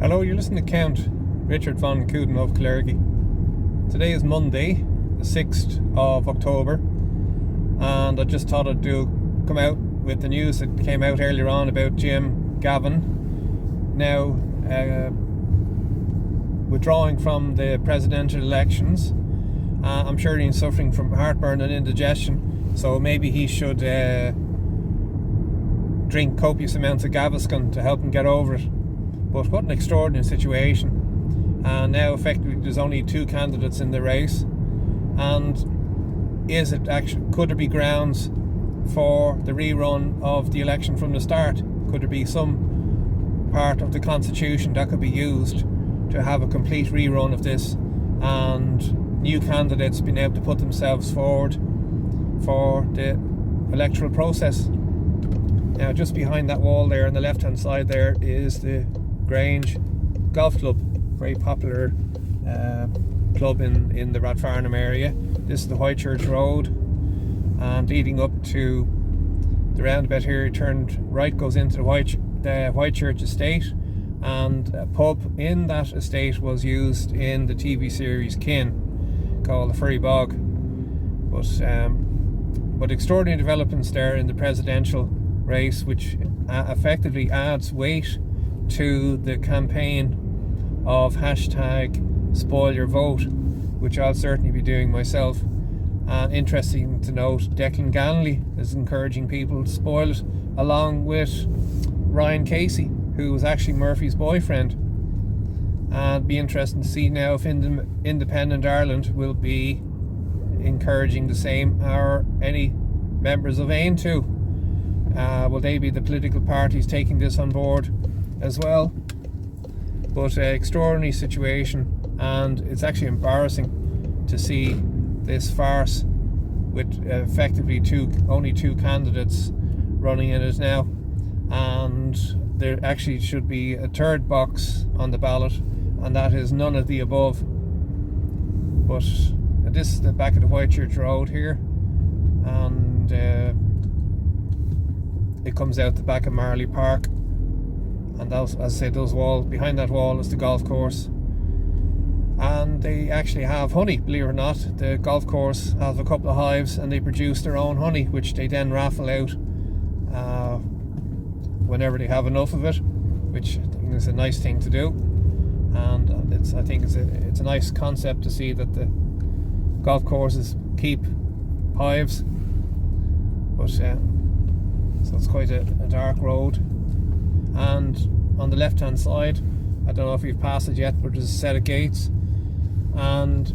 Hello, you're listening to Count Richard von Cooden of Clergy. Today is Monday, the 6th of October, and I just thought I'd come out with the news that came out earlier on about Jim Gavin now withdrawing from the presidential elections. I'm sure he's suffering from heartburn and indigestion, so maybe he should drink copious amounts of Gaviscon to help him get over it. But what an extraordinary situation. And now effectively there's only two candidates in the race. And could there be grounds for the rerun of the election from the start? Could there be some part of the constitution that could be used to have a complete rerun of this and new candidates being able to put themselves forward for the electoral process? Now, just behind that wall there on the left hand side there is the Grange Golf Club, very popular club in the Rathfarnham area. This is the Whitechurch Road, and leading up to the roundabout here, you turned right, goes into the Whitechurch estate, and a pub in that estate was used in the TV series Kin, called the Furry Bog. But extraordinary developments there in the presidential race, which effectively adds weight to the campaign of #SpoilYourVote, which I'll certainly be doing myself. And interesting to note, Declan Ganley is encouraging people to spoil it, along with Ryan Casey, who was actually Murphy's boyfriend. And it'd be interesting to see now if Independent Ireland will be encouraging the same, or any members of AIM too. Will they be the political parties taking this on board as well? But extraordinary situation, and it's actually embarrassing to see this farce with effectively only two candidates running in it now, and there actually should be a third box on the ballot, and that is none of the above. But this is the back of the Whitechurch Road here, and it comes out the back of Marley Park, and those, as I said, those walls, behind that wall is the golf course, and they actually have honey, believe it or not. The golf course has a couple of hives, and they produce their own honey, which they then raffle out whenever they have enough of it, which I think is a nice thing to do. And I think it's a nice concept to see that the golf courses keep hives. But so it's quite a dark road, and on the left hand side, I don't know if you've passed it yet, but there's a set of gates, and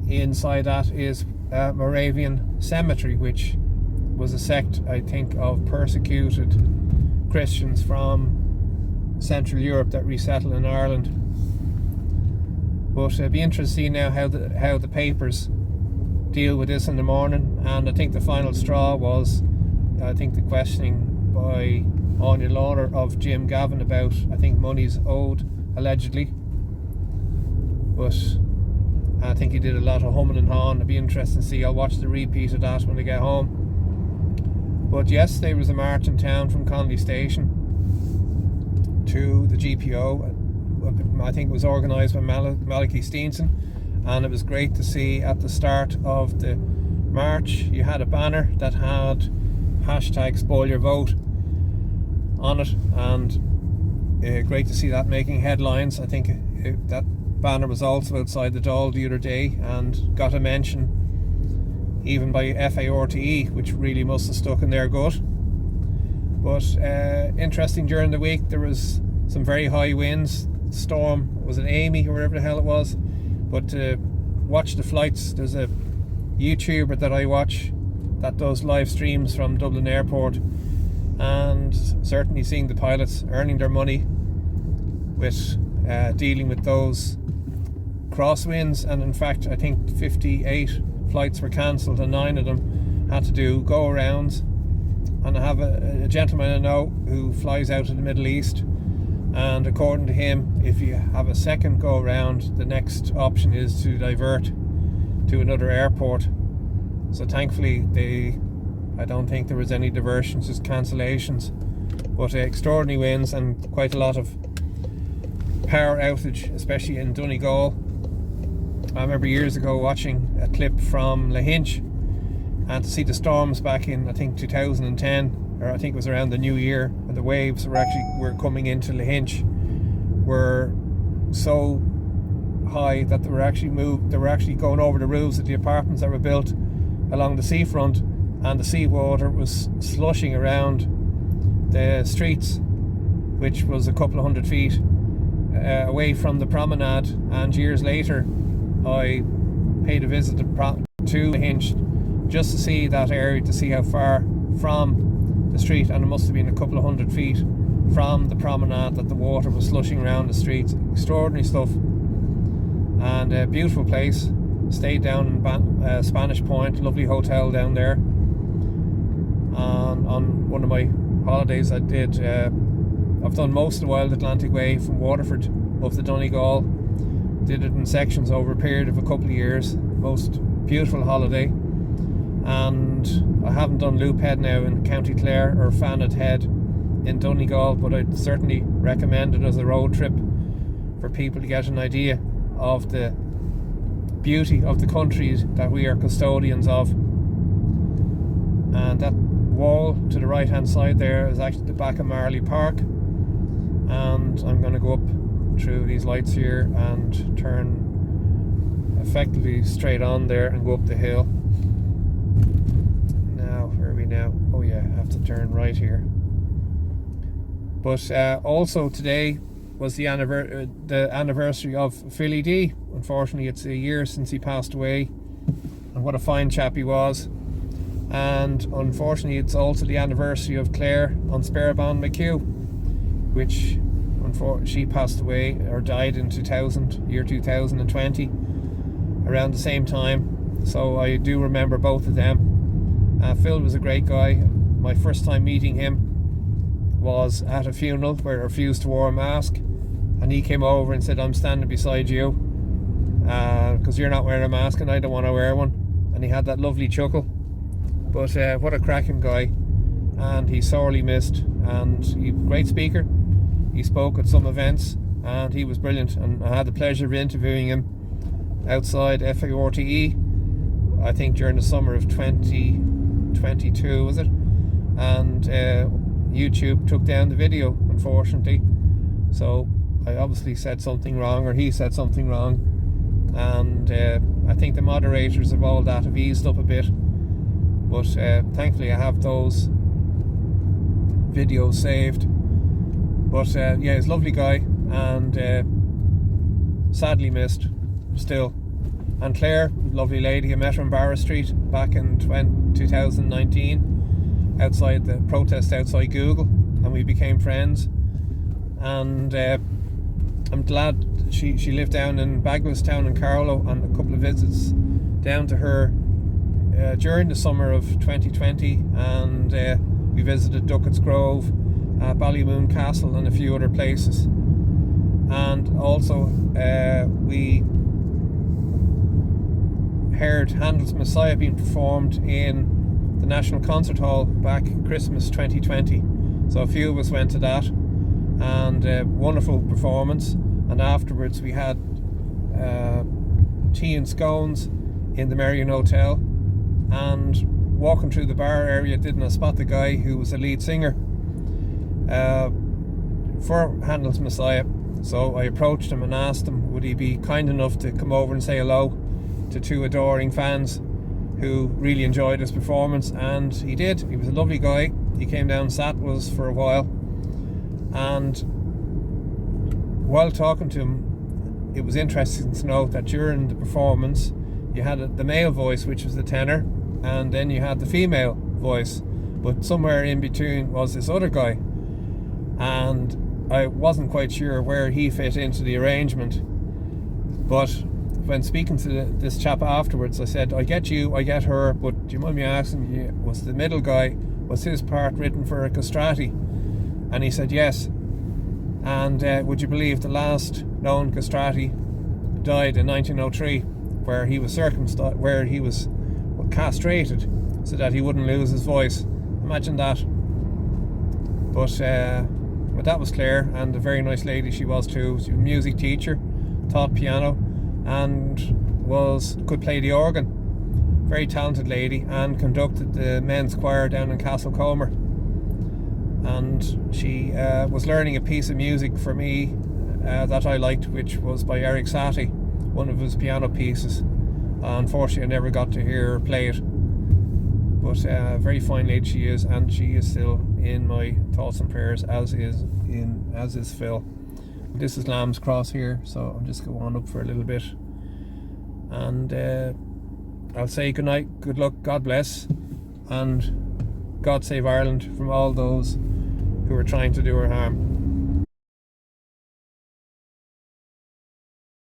inside that is Moravian Cemetery, which was a sect, I think, of persecuted Christians from Central Europe that resettled in Ireland. But it'd be interesting to see now how the papers deal with this in the morning. And I think the final straw was, I think, the questioning by Anya Lawler of Jim Gavin about, I think, monies owed, allegedly. But I think he did a lot of humming and hawing. It'd be interesting to see. I'll watch the repeat of that when I get home. But yesterday was a march in town from Connolly Station to the GPO. I think it was organised by Malachy Steenson, and it was great to see at the start of the march you had a banner that had #SpoilYourVote on it, and great to see that making headlines. I think that banner was also outside the Dáil the other day and got a mention even by FARTE, which really must have stuck in their gut. But interesting, during the week there was some very high winds. Storm, was it Amy or whatever the hell it was? But watch the flights. There's a YouTuber that I watch that does live streams from Dublin Airport, and certainly seeing the pilots earning their money with dealing with those crosswinds. And in fact, I think 58 flights were cancelled, and 9 of them had to do go-arounds. And I have a gentleman I know who flies out to the Middle East, and according to him, if you have a second go around, the next option is to divert to another airport. So thankfully I don't think there was any diversions, just cancellations. But extraordinary winds and quite a lot of power outage, especially in Donegal. I remember years ago watching a clip from Lahinch, and to see the storms back in, I think, 2010, or I think it was around the new year, and the waves were coming into Lahinch, were so high that they were actually going over the roofs of the apartments that were built along the seafront, and the seawater was slushing around the streets, which was a couple of 100 feet away from the promenade. And years later I paid a visit to Lahinch just to see that area, to see how far from the street, and it must have been a couple of 100 feet from the promenade that the water was slushing around the streets. Extraordinary stuff, and a beautiful place. Stayed down in Spanish Point, lovely hotel down there. And on one of my holidays I did, I've done most of the Wild Atlantic Way from Waterford up to Donegal. Did it in sections over a period of a couple of years. Most beautiful holiday. And I haven't done Loop Head now in County Clare or Fanet Head in Donegal, but I'd certainly recommend it as a road trip for people to get an idea of the beauty of the countries that we are custodians of. And that wall to the right hand side there is actually the back of Marley Park, and I'm going to go up through these lights here and turn effectively straight on there and go up the hill. Now, where are we now? Oh yeah, I have to turn right here. But also today was the anniversary of Philly D. Unfortunately, it's a year since he passed away, and what a fine chap he was. And unfortunately, it's also the anniversary of Claire on Spéirbhean McHugh, which she passed away, or died in 2020, around the same time. So I do remember both of them. Phil was a great guy. My first time meeting him was at a funeral where I refused to wear a mask, and he came over and said, "I'm standing beside you because you're not wearing a mask and I don't want to wear one." And he had that lovely chuckle. But what a cracking guy, and he's sorely missed. And he's a great speaker. He spoke at some events and he was brilliant, and I had the pleasure of interviewing him outside FARTE, I think during the summer of 2022, was it? And YouTube took down the video, unfortunately, so I obviously said something wrong, or he said something wrong, and I think the moderators of all that have eased up a bit, but thankfully I have those videos saved. But yeah, he's a lovely guy, and sadly missed still. And Claire, lovely lady, I met her in Barra Street back in 2019 outside the protest outside Google, and we became friends. And I'm glad she lived down in Bagwellstown in Carlow, and a couple of visits down to her during the summer of 2020, and we visited Duckett's Grove, Ballymoon Castle, and a few other places. And also we heard Handel's Messiah being performed in the National Concert Hall back Christmas 2020, so a few of us went to that, and wonderful performance. And afterwards we had tea and scones in the Marion Hotel, and walking through the bar area didn't I spot the guy who was the lead singer for Handel's Messiah. So I approached him and asked him would he be kind enough to come over and say hello to two adoring fans who really enjoyed his performance, and he did. He was a lovely guy. He came down and sat with us for a while, and while talking to him, it was interesting to note that during the performance you had the male voice, which was the tenor, and then you had the female voice, but somewhere in between was this other guy, and I wasn't quite sure where he fit into the arrangement. But when speaking to this chap afterwards, I said, I get you, I get her, but do you mind me asking you, was the middle guy, was his part written for a castrati? And he said yes. And would you believe the last known castrati died in 1903, where he was castrated so that he wouldn't lose his voice. Imagine that. But but that was Claire, and a very nice lady she was too. She was a music teacher, taught piano, and could play the organ. Very talented lady, and conducted the men's choir down in Castlecomer. And she was learning a piece of music for me that I liked, which was by Eric Satie, one of his piano pieces. Unfortunately, I never got to hear her play it. But a very fine lady she is, and she is still in my thoughts and prayers, as is Phil. This is Lamb's Cross here, so I'll just go on up for a little bit. And I'll say good night, good luck, God bless, and God save Ireland from all those who are trying to do her harm.